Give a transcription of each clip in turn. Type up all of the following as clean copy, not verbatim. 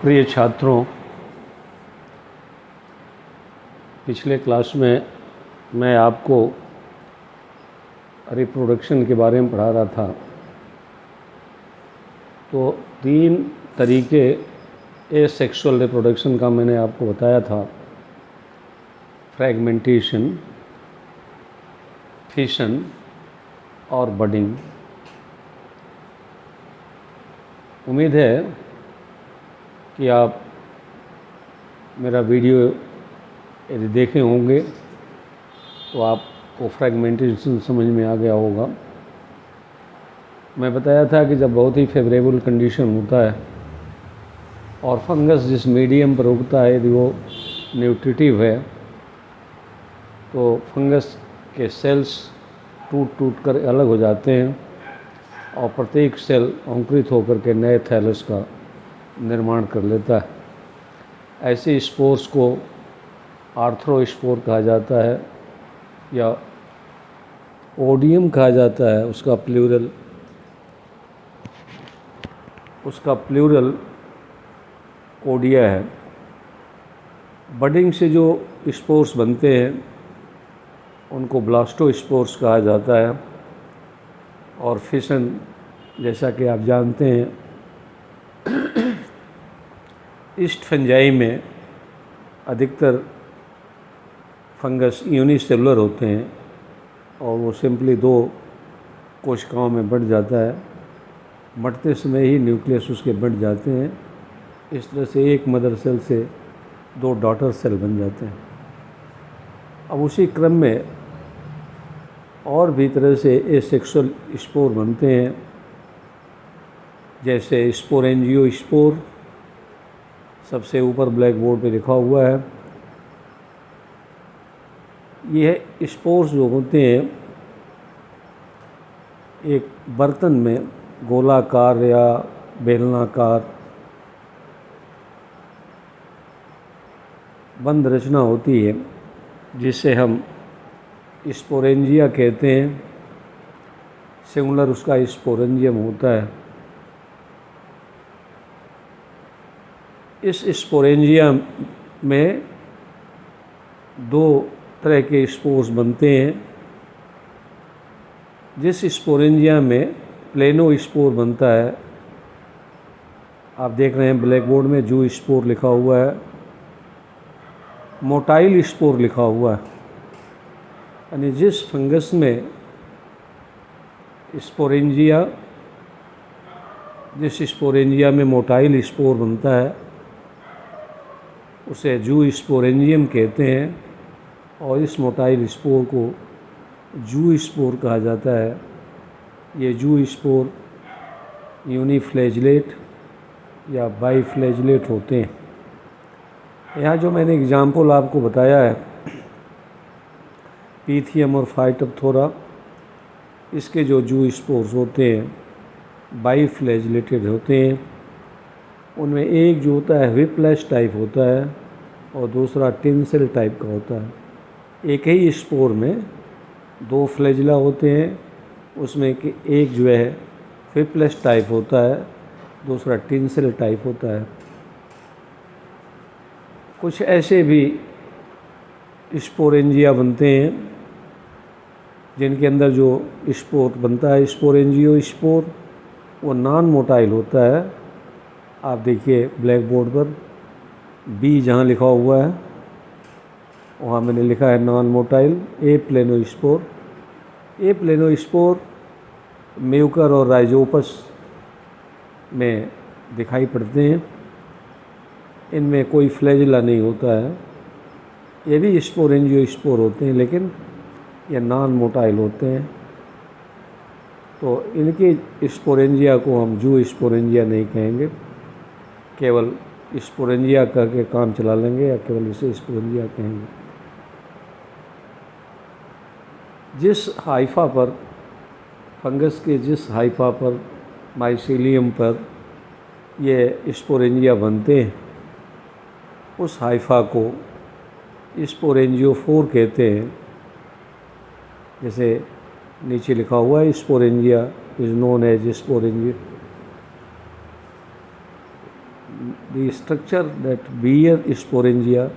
प्रिय छात्रों, पिछले क्लास में मैं आपको रिप्रोडक्शन के बारे में पढ़ा रहा था। तो 3 तरीके एसेक्सुअल रिप्रोडक्शन का मैंने आपको बताया था। फ्रैगमेंटेशन, फिशन और बडिंग। उम्मीद है कि आप मेरा वीडियो यदि देखे होंगे तो आपको फ्रैगमेंटेशन समझ में आ गया होगा। मैं बताया था कि जब बहुत ही फेवरेबल कंडीशन होता है और फंगस जिस मीडियम पर उगता है यदि वो न्यूट्रिटिव है तो फंगस के सेल्स टूट कर अलग हो जाते हैं और प्रत्येक सेल अंकुरित होकर के नए थैलस का निर्माण कर लेता है। ऐसे स्पोर्स को आर्थ्रोस्पोर कहा जाता है या ओडियम कहा जाता है। उसका प्लूरल ओडिया है। बडिंग से जो स्पोर्स बनते हैं उनको ब्लास्टोस्पोर्स कहा जाता है। और फिशन, जैसा कि आप जानते हैं, ईस्ट फंजाई में अधिकतर फंगस यूनिसेलुलर होते हैं और वो सिंपली 2 कोशिकाओं में बढ़ जाता है। बढ़ते समय ही न्यूक्लियस उसके बढ़ जाते हैं। इस तरह से एक मदर सेल से 2 डॉटर सेल बन जाते हैं। अब उसी क्रम में और भी तरह से एसेक्सुअल स्पोर बनते हैं, जैसे स्पोरेंजियोस्पोर, सबसे ऊपर ब्लैक बोर्ड पे लिखा हुआ है। यह स्पोर्स जो होते हैं एक बर्तन में गोलाकार या बेलनाकार बंद रचना होती है जिसे हम स्पोरेंजिया कहते हैं। सिंगुलर उसका स्पोरेंजियम होता है। इस स्पोरेंजिया में 2 तरह के स्पोर्स बनते हैं। जिस स्पोरेंजिया में प्लेनोस्पोर बनता है, आप देख रहे हैं ब्लैक बोर्ड में जू स्पोर लिखा हुआ है, मोटाइल स्पोर लिखा हुआ है। यानी जिस फंगस में जिस स्पोरेंजिया में मोटाइल स्पोर बनता है उसे जू स्पोरेंजियम कहते हैं और इस मोटाइल स्पोर को जू स्पोर कहा जाता है। ये जू स्पोर यूनिफ्लैजिलेट या बाईफ्लैजिलेट होते हैं। यहाँ जो मैंने एग्जाम्पल आपको बताया है पीथियम और फाइटोप्थोरा, इसके जो जू स्पोर्स होते हैं बाईफ्लैजिलेटेड होते हैं। उनमें एक जो होता है व्हिपलैश टाइप होता है और दूसरा टिंसल टाइप का होता है। एक ही स्पोर में 2 फ्लैजिला होते हैं, उसमें कि एक जो है व्हिपलैश टाइप होता है, दूसरा टिंसल टाइप होता है। कुछ ऐसे भी स्पोरेंजिया बनते हैं जिनके अंदर जो स्पोर बनता है स्पोरेंजियोस्पोर, वो नॉन मोटाइल होता है। आप देखिए ब्लैक बोर्ड पर बी जहाँ लिखा हुआ है वहाँ मैंने लिखा है नॉन मोटाइल। ए प्लेनोस्पोर म्यूकर और राइजोपस में दिखाई पड़ते हैं। इनमें कोई फ्लैजिला नहीं होता है। ये भी स्पोरेंजियोस्पोर होते हैं लेकिन ये नॉन मोटाइल होते हैं। तो इनके स्पोरेंजिया को हम जू स्पोरेंजिया नहीं कहेंगे, केवल स्पोरेंजिया करके काम चला लेंगे या केवल इसे स्पोरेंजिया कहेंगे। जिस हाइफा पर फंगस के जिस हाइफा पर माइसीलियम पर ये स्पोरेंजिया बनते हैं उस हाइफा को स्पोरेंजियोफोर कहते हैं। जैसे नीचे लिखा हुआ है sporangia is known as the structure that bear sporangia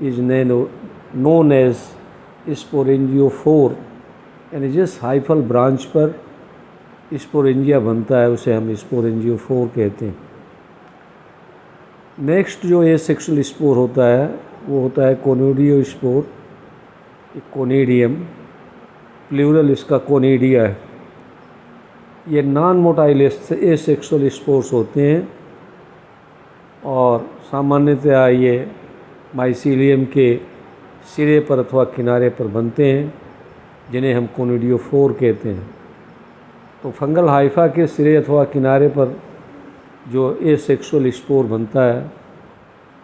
is known as sporangiophore, यानी जिस हाइफल ब्रांच पर स्पोरेंजिया बनता है उसे हम स्पोरेंजियोफोर कहते हैं। नेक्स्ट जो एसेक्सुअल स्पोर होता है वो होता है कोनिडियोस्पोर, कोनिडियम, प्लूरल इसका कोनिडिया है। ये नॉन मोटाइल एसेक्सुअल स्पोर्स होते हैं और सामान्यतया ये माइसीलियम के सिरे पर अथवा किनारे पर बनते हैं, जिन्हें हम कोनिडियोफोर कहते हैं। तो फंगल हाइफा के सिरे अथवा किनारे पर जो एसेक्सुअल स्पोर बनता है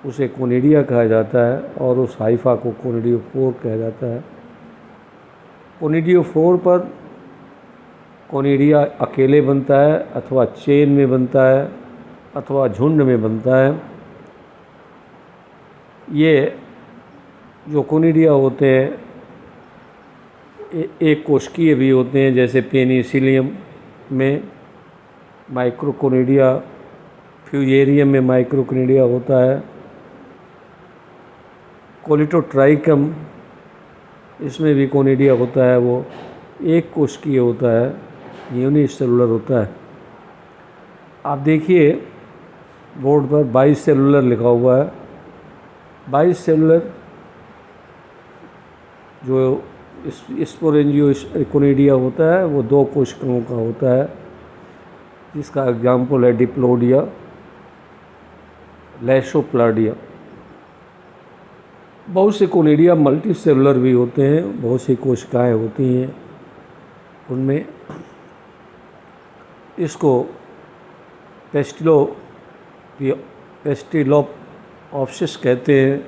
उसे कोनिडिया कहा जाता है और उस हाइफा को कोनिडियोफोर कहा जाता है। कोनिडियोफोर पर कोनिडिया अकेले बनता है अथवा चेन में बनता है अथवा झुंड में बनता है। ये जो कोनिडिया होते हैं एक कोशिकीय भी होते हैं, जैसे पेनिसिलियम में माइक्रोकोनिडिया, फ्यूजेरियम में माइक्रोकोनिडिया होता है, कोलिटोट्राइकम इसमें भी कोनिडिया होता है, वो एक कोशिकीय होता है, यूनिसेलुलर होता है। आप देखिए बोर्ड पर बाइसेलुलर लिखा हुआ है। बाइसेलुलर जो स्पोरेंजियोकोनिडिया होता है वो दो कोशिकाओं का होता है, जिसका एग्जाम्पल है डिप्लोडिया, लैशोप्लाडिया। बहुत से कोनिडिया मल्टी सेलुलर भी होते हैं, बहुत सी कोशिकाएं होती हैं उनमें। इसको पेस्टिलोप्सिस कहते हैं।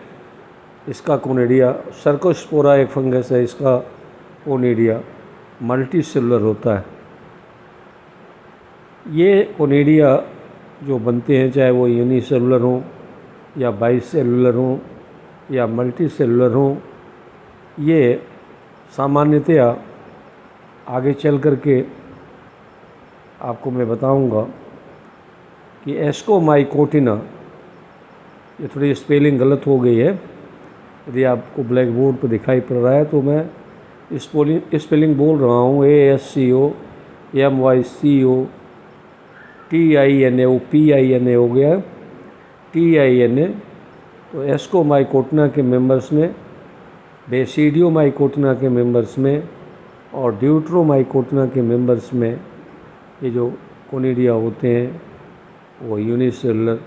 इसका कोनिडिया, सर्कोस्पोरा एक फंगस है, इसका कोनिडिया मल्टी सेलुलर होता है। ये कोनिडिया जो बनते हैं चाहे वो यूनिसेलुलर हों या बाइसेलुलर हों या मल्टी सेलुलर हों, ये सामान्यतया आगे चल कर के आपको मैं बताऊंगा कि एस्कोमाइकोटिना, ये थोड़ी स्पेलिंग गलत हो गई है, यदि आपको ब्लैक बोर्ड पर दिखाई पड़ रहा है तो मैं स्पेलिंग बोल रहा हूँ, ASCOMYCOTINA हो गया, TINA। तो एस्कोमाइकोटिना के मेंबर्स में, बेसिडियोमाइकोटिना के मेंबर्स में और ड्यूट्रोमाइकोटिना के मेंबर्स में ये जो कोनिडिया होते हैं वो यूनिसेलुलर,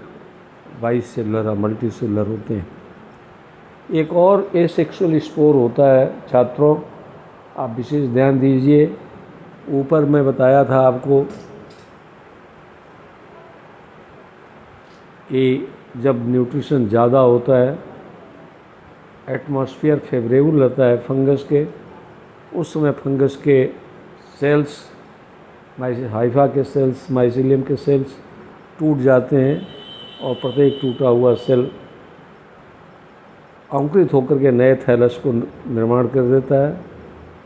बाइसेलुलर और मल्टी सेलुलर होते हैं। एक और एसेक्सुअल स्पोर होता है छात्रों, आप विशेष ध्यान दीजिए। ऊपर मैं बताया था आपको कि जब न्यूट्रिशन ज़्यादा होता है, एटमॉस्फेयर फेवरेबल रहता है फंगस के, उस समय फंगस के सेल्स, हाइफा के सेल्स, माइसीलियम के सेल्स टूट जाते हैं और प्रत्येक टूटा हुआ सेल अंकुरित होकर के नए थैलस को निर्माण कर देता है,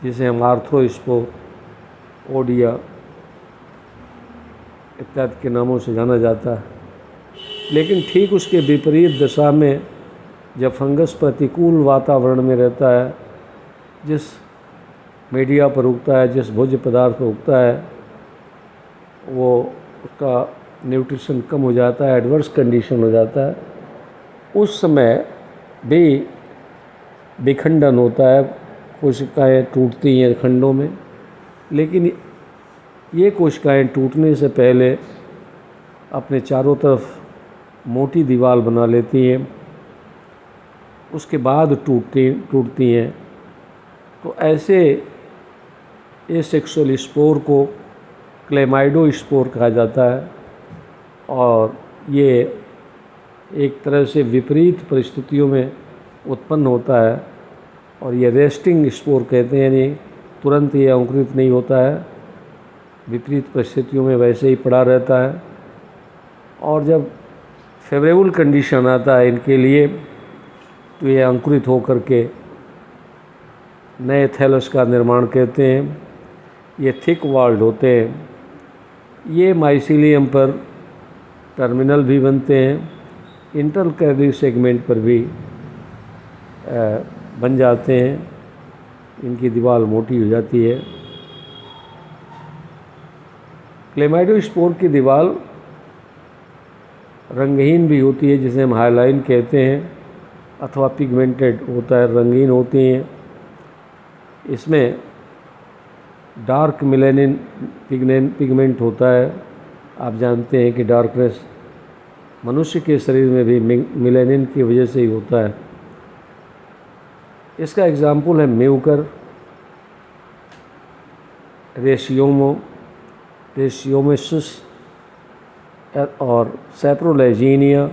जिसे हम आर्थ्रोस्पोर, ओडिया इत्यादि के नामों से जाना जाता है। लेकिन ठीक उसके विपरीत दशा में जब फंगस प्रतिकूल वातावरण में रहता है, जिस मीडिया पर उगता है, जिस भोज्य पदार्थ पर उगता है, वो उसका न्यूट्रिशन कम हो जाता है, एडवर्स कंडीशन हो जाता है, उस समय भी विखंडन होता है, कोशिकाएं टूटती हैं खंडों में। लेकिन ये कोशिकाएं टूटने से पहले अपने चारों तरफ मोटी दीवार बना लेती हैं, उसके बाद टूटती हैं। तो ऐसे एसेक्सुअल स्पोर को क्लेमाइडोस्पोर कहा जाता है और ये एक तरह से विपरीत परिस्थितियों में उत्पन्न होता है और ये रेस्टिंग स्पोर कहते हैं, यानी तुरंत ये अंकुरित नहीं होता है, विपरीत परिस्थितियों में वैसे ही पड़ा रहता है। और जब फेवरेबल कंडीशन आता है इनके लिए तो ये अंकुरित होकर के नए थैलस का निर्माण करते हैं। ये थिक वॉल्ड होते हैं। ये माइसीलियम पर टर्मिनल भी बनते हैं इंटरल कैरी सेगमेंट पर भी बन जाते हैं, इनकी दीवार मोटी हो जाती है। क्लेमाइडोस्पोर की दीवार रंगहीन भी होती है, जिसे हम हाइलाइन कहते हैं, अथवा पिगमेंटेड होता है, रंगीन होती हैं। इसमें डार्क मेलानिन पिगमेंट होता है। आप जानते हैं कि डार्कनेस मनुष्य के शरीर में भी मेलानिन की वजह से ही होता है। इसका एग्जाम्पल है म्यूकर, रेशियोमेसिस और सैप्रोलेजीनिया,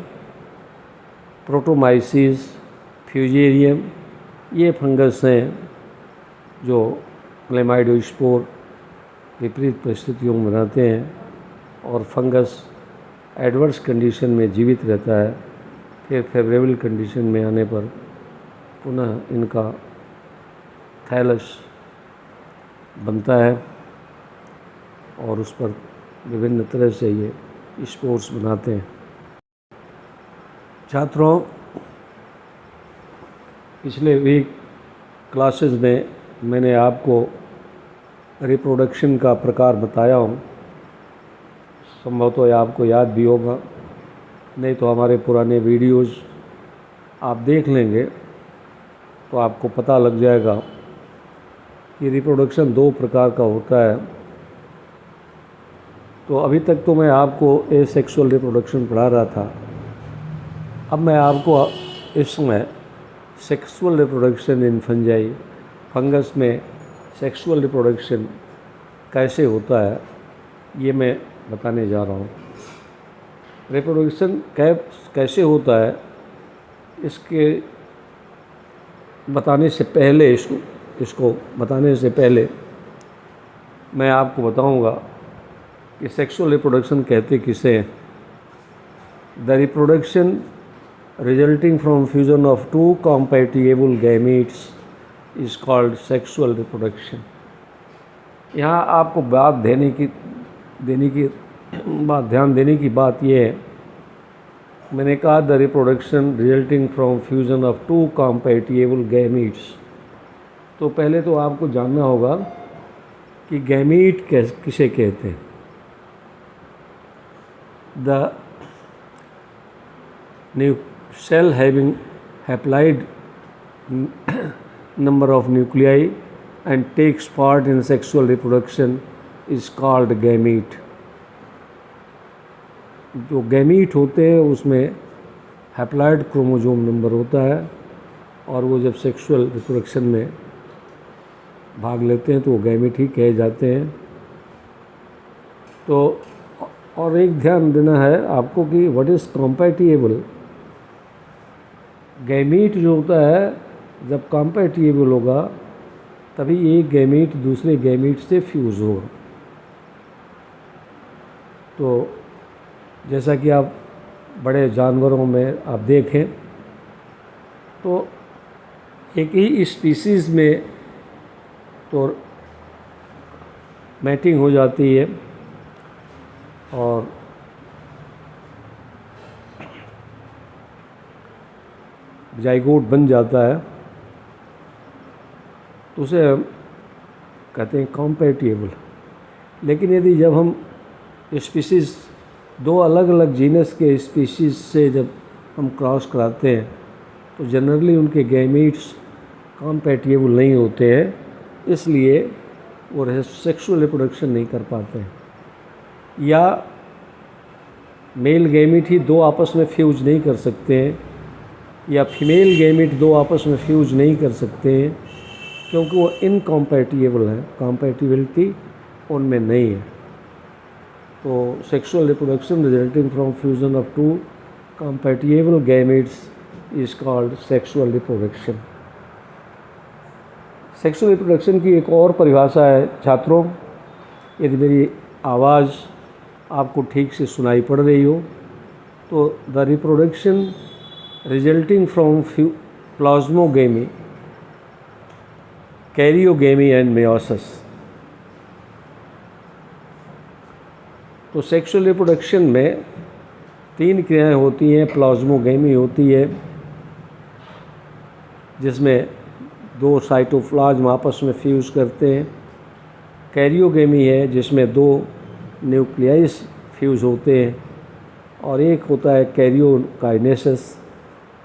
प्रोटोमाइसिस, फ्यूजेरियम। ये फंगस हैं जो क्लेमाइडोस्पोर विपरीत परिस्थितियों में रहते हैं, और फंगस एडवर्स कंडीशन में जीवित रहता है। फिर फेवरेबल कंडीशन में आने पर पुनः इनका थैलस बनता है और उस पर विभिन्न तरह से ये स्पोर्स बनाते हैं। छात्रों, पिछले वीक क्लासेस में मैंने आपको रिप्रोडक्शन का प्रकार बताया हूँ। संभवतः आपको याद भी होगा, नहीं तो हमारे पुराने वीडियोस आप देख लेंगे तो आपको पता लग जाएगा कि रिप्रोडक्शन 2 प्रकार का होता है। तो अभी तक तो मैं आपको एसेक्सुअल रिप्रोडक्शन पढ़ा रहा था। अब मैं आपको इस समय sexual reproduction in fungi, fungus में सेक्सुअल रिप्रोडक्शन कैसे होता है, ये मैं बताने जा रहा हूँ। रिप्रोडक्शन कैसे होता है, इसके बताने से पहले इसको बताने से पहले मैं आपको बताऊंगा कि सेक्सुअल रिप्रोडक्शन कहते किसे हैं। The reproduction resulting from fusion of 2 compatible gametes is called sexual reproduction. यहाँ आपको ध्यान देने की बात यह है, मैंने कहा the reproduction resulting from fusion of 2 compatible gametes। तो पहले तो आपको जानना होगा कि गैमीट किसे कहते हैं। The cell having haplide number of nuclei and takes part in sexual reproduction is called gamete। जो गैमीट होते हैं उसमें हैप्लॉइड क्रोमोसोम नंबर होता है, और वो जब सेक्सुअल रिप्रोडक्शन में भाग लेते हैं तो वो गैमीट ही कहे जाते हैं। तो और एक ध्यान देना है आपको कि व्हाट इज़ कॉम्पैटिबल। गैमीट जो होता है जब कॉम्पैटिबल होगा तभी एक गैमीट दूसरे गैमीट से फ्यूज़ होगा। तो जैसा कि आप बड़े जानवरों में आप देखें तो एक ही स्पीसीज़ में तो मैटिंग हो जाती है और जाइगोट बन जाता है, तो उसे हम कहते हैं कॉम्पैटिबल। लेकिन यदि जब हम स्पीसीज़ 2 अलग अलग जीनस के स्पीशीज़ से जब हम क्रॉस कराते हैं तो जनरली उनके गैमीट्स कॉम्पैटिबल नहीं होते हैं, इसलिए वो सेक्सुअल रिप्रोडक्शन नहीं कर पाते हैं। या मेल गैमीट ही 2 आपस में फ्यूज नहीं कर सकते हैं, या फीमेल गैमीट 2 आपस में फ्यूज नहीं कर सकते हैं, क्योंकि वो इनकॉम्पैटिबल हैं, कॉम्पैटिबिलिटी उनमें नहीं है। तो sexual reproduction resulting from fusion of 2 compatible gametes is called sexual reproduction. Sexual reproduction की एक और परिभाषा है छात्रों, यदि मेरी आवाज़ आपको ठीक से सुनाई पड़ रही हो तो the reproduction resulting from plasmogamy, karyogamy and meiosis. तो सेक्सुअल रिप्रोडक्शन में तीन क्रियाएं होती हैं। प्लाज्मोगेमी होती है जिसमें दो साइटोप्लाज्म आपस में फ्यूज़ करते हैं। कैरियोगेमी है जिसमें दो न्यूक्लियस फ्यूज़ होते हैं। और एक होता है कैरियोकाइनेसिस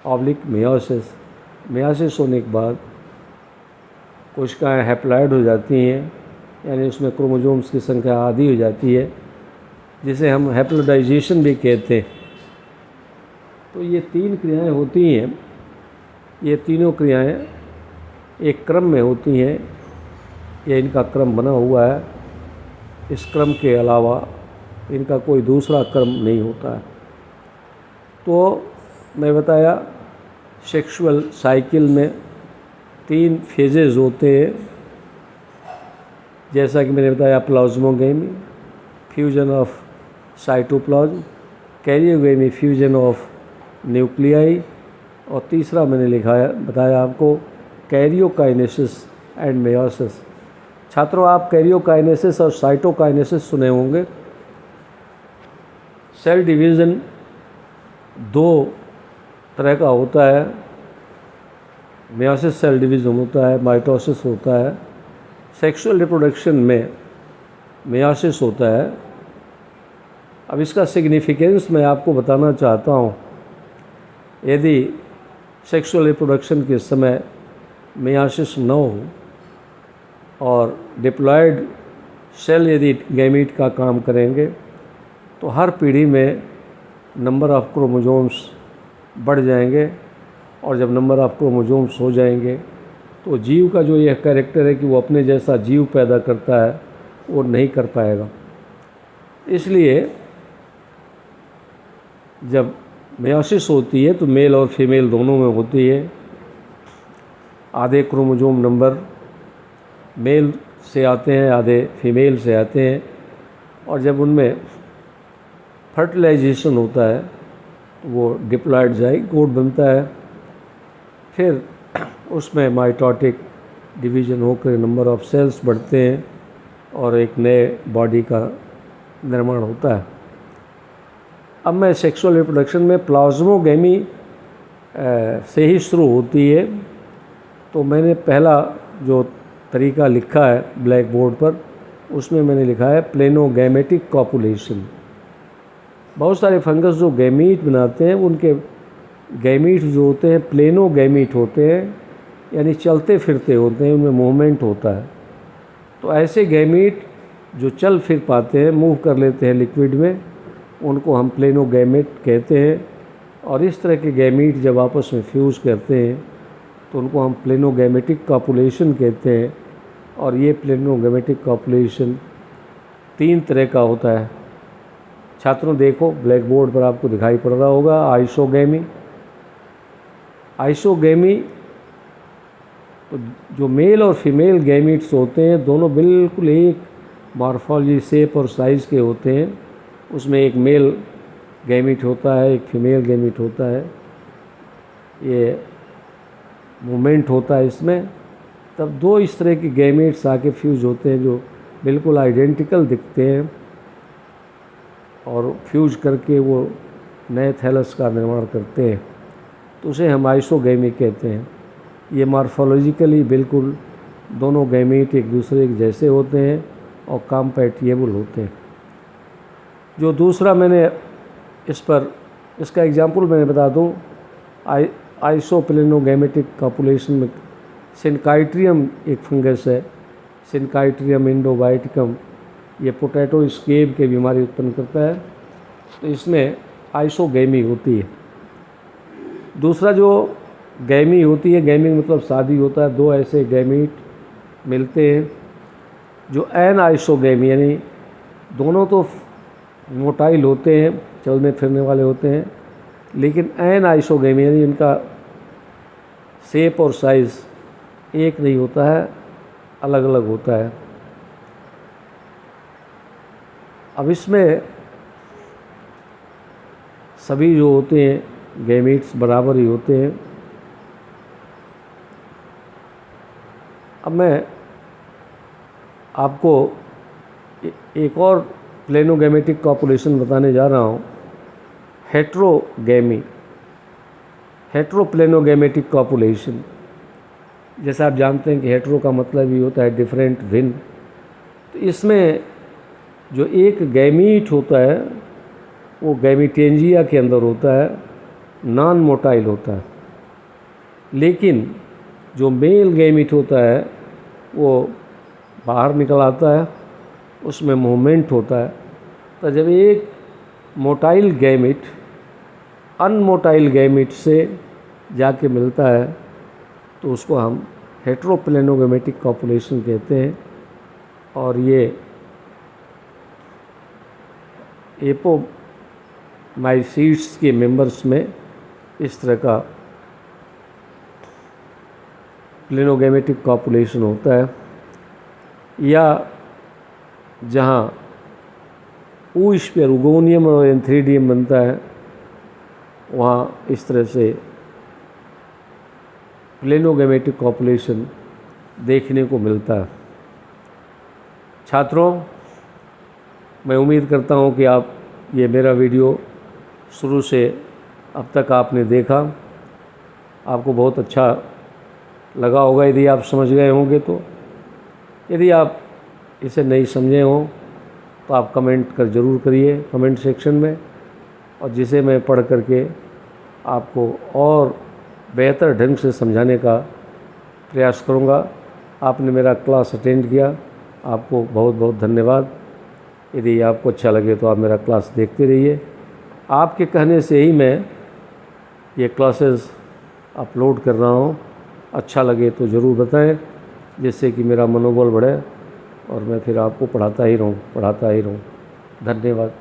ऑब्लिक मेयोसिस। मेयोसिस होने के बाद कोशिकाएं हैप्लॉइड हो जाती हैं, यानी उसमें क्रोमोसोम्स की संख्या आधी हो जाती है, जिसे हम हैप्लोडाइजेशन भी कहते हैं। तो ये तीन क्रियाएं होती हैं। ये तीनों क्रियाएं एक क्रम में होती हैं। ये इनका क्रम बना हुआ है। इस क्रम के अलावा इनका कोई दूसरा क्रम नहीं होता है। तो मैं बताया सेक्सुअल साइकिल में तीन फेजेस होते हैं, जैसा कि मैंने बताया plasmogamy fusion of cytoplasm, karyogamy fusion of nuclei, और तीसरा मैंने बताया आपको कैरियोकाइनेसिस एंड मेयोसिस। छात्रों, आप कैरियोकाइनेसिस और साइटोकाइनेसिस सुने होंगे। सेल डिवीज़न दो तरह का होता है। मेयोसिस सेल डिवीज़न होता है, माइटोसिस होता है। सेक्सुअल रिप्रोडक्शन में मेयोसिस होता है। अब इसका सिग्निफिकेंस मैं आपको बताना चाहता हूँ। यदि सेक्सुअल रिप्रोडक्शन के समय मेयोसिस न हो और डिप्लॉयड सेल यदि गैमीट का काम करेंगे तो हर पीढ़ी में नंबर ऑफ़ क्रोमोसोम्स बढ़ जाएंगे, और जब नंबर ऑफ़ क्रोमोसोम्स हो जाएंगे तो जीव का जो यह कैरेक्टर है कि वो अपने जैसा जीव पैदा करता है, वो नहीं कर पाएगा। इसलिए जब मेयोसिस होती है तो मेल और फीमेल दोनों में होती है। आधे क्रोमोसोम नंबर मेल से आते हैं, आधे फीमेल से आते हैं, और जब उनमें फर्टिलाइजेशन होता है तो वो डिप्लॉयड ज़ाइगोट बनता है। फिर उसमें माइटोटिक डिवीज़न होकर नंबर ऑफ़ सेल्स बढ़ते हैं और एक नए बॉडी का निर्माण होता है। अब मैं सेक्सुअल रिप्रोडक्शन में प्लाज्मोगेमी से ही शुरू होती है। तो मैंने पहला जो तरीका लिखा है ब्लैक बोर्ड पर, उसमें मैंने लिखा है प्लेनोगैमेटिक कॉपुलेशन। बहुत सारे फंगस जो गैमीट बनाते हैं, उनके गैमीट जो होते हैं प्लेनोगैमीट होते हैं, यानी चलते फिरते होते हैं, उनमें मूवमेंट होता है। तो ऐसे गैमीट जो चल फिर पाते हैं, मूव कर लेते हैं लिक्विड में, उनको हम प्लेनोगैमेट कहते हैं। और इस तरह के गैमीट जब आपस में फ्यूज़ करते हैं तो उनको हम प्लेनोगैमेटिक कॉपुलेशन कहते हैं। और ये प्लेनोगैमेटिक कॉपुलेशन तीन तरह का होता है। छात्रों देखो, ब्लैक बोर्ड पर आपको दिखाई पड़ रहा होगा आइसोगेमी। आइसोगेमी तो जो मेल और फीमेल गैमीट्स होते हैं, दोनों बिल्कुल एक मॉर्फोलॉजी, शेप और साइज़ के होते हैं। उसमें एक मेल गैमीट होता है, एक फीमेल गैमीट होता है। ये मूवमेंट होता है इसमें। तब दो इस तरह के गैमीट्स आके फ्यूज़ होते हैं जो बिल्कुल आइडेंटिकल दिखते हैं, और फ्यूज करके वो नए थैलस का निर्माण करते हैं। तो उसे हम आइसोगेमी कहते हैं। ये मॉर्फोलॉजिकली बिल्कुल दोनों गैमीट एक दूसरे के जैसे होते हैं और कॉम्पैटिबल होते हैं। जो दूसरा मैंने इसका एग्जाम्पल मैंने बता दूँ, आइसोप्लेनोगैमेटिक कॉपुलेशन में सिनकाइट्रियम एक फंगस है, सिनकाइट्रियम इंडोबाइटिकम। ये पोटैटो स्केब के बीमारी उत्पन्न करता है। तो इसमें आइसोगेमी होती है। दूसरा जो गैमी होती है, गैमी मतलब शादी होता है, दो ऐसे गैमीट मिलते हैं जो एन आइसोगेमी, यानी दोनों तो मोटाइल होते हैं, चलने फिरने वाले होते हैं, लेकिन एन आइसोगेमी यानी इनका शेप और साइज़ एक नहीं होता है, अलग अलग होता है। अब इसमें सभी जो होते हैं गैमीट्स बराबर ही होते हैं। अब मैं आपको एक और प्लेनोगैमेटिक कॉपुलेशन बताने जा रहा हूँ, हेट्रोगैमी, हेट्रोप्लेनोगैमेटिक कॉपुलेशन। जैसे आप जानते हैं कि हेट्रो का मतलब ही होता है डिफरेंट, भिन्न। तो इसमें जो एक गैमीट होता है वो गैमीटेंजिया के अंदर होता है, नॉन मोटाइल होता है। लेकिन जो मेल गैमीट होता है वो बाहर निकल आता है, उसमें मूवमेंट होता है। तो जब एक मोटाइल गैमीट अनमोटाइल गैमीट से जाके मिलता है तो उसको हम हेट्रोप्लेनोगैमेटिक कॉपुलेशन कहते हैं। और ये एपोमाइसीट्स के मेंबर्स में इस तरह का प्लेनोगैमेटिक कॉपुलेशन होता है। या जहाँ ऊस्पेयर, उगोनियम और एंथ्रीडियम बनता है, वहाँ इस तरह से प्लेनोगैमेटिक कॉपुलेशन देखने को मिलता है। छात्रों, मैं उम्मीद करता हूँ कि आप ये मेरा वीडियो शुरू से अब तक आपने देखा, आपको बहुत अच्छा लगा होगा यदि आप समझ गए होंगे तो। यदि आप इसे नहीं समझे हों तो आप कमेंट कर ज़रूर करिए कमेंट सेक्शन में, और जिसे मैं पढ़ करके आपको और बेहतर ढंग से समझाने का प्रयास करूँगा। आपने मेरा क्लास अटेंड किया, आपको बहुत बहुत धन्यवाद। यदि आपको अच्छा लगे तो आप मेरा क्लास देखते रहिए। आपके कहने से ही मैं ये क्लासेस अपलोड कर रहा हूँ। अच्छा लगे तो ज़रूर बताएं, जिससे कि मेरा मनोबल बढ़े और मैं फिर आपको पढ़ाता ही रहूँ। धन्यवाद।